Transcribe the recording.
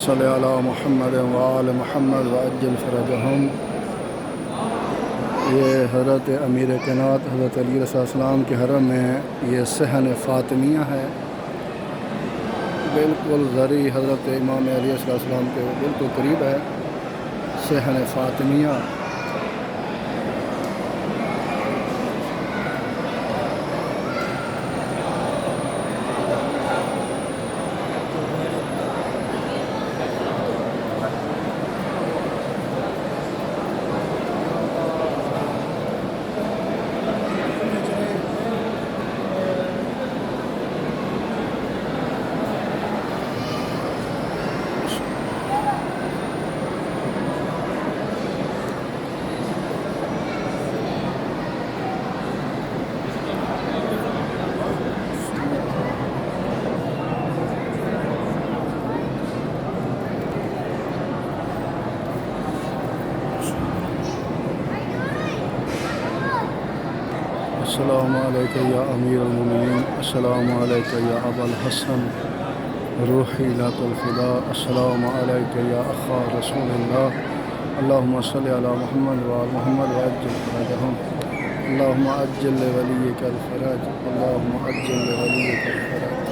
सल्ली अला मुहम्मद व आल मुहम्मद व अज्जिल फ़रजहुम। ये हज़रत अमीर कायनात हज़रत अली अलैहिस्सलाम के हरम में ये सहन फ़ातिमिया है। बिल्कुल ज़री हज़रत इमाम अली अलैहिस्सलाम के बिल्कुल करीब है सहन फ़ातिमिया। अस्सलामु अलैका या अमीरुल मोमिनीन, अस्सलामु अलैका या अबल हसन रूही लकल फ़िदा, अस्सलामु अलैका या अख़ा रसूलल्लाह। अल्लाहुम्मा सल्लि अला मुहम्मद व आल मुहम्मद व अज्जिल फ़रजहुम। अल्लाहुम्मा अज्जिल लिवलिय्यिकल फ़रज, अल्लाहुम्मा अज्जिल लिवलिय्यिकल फ़रज।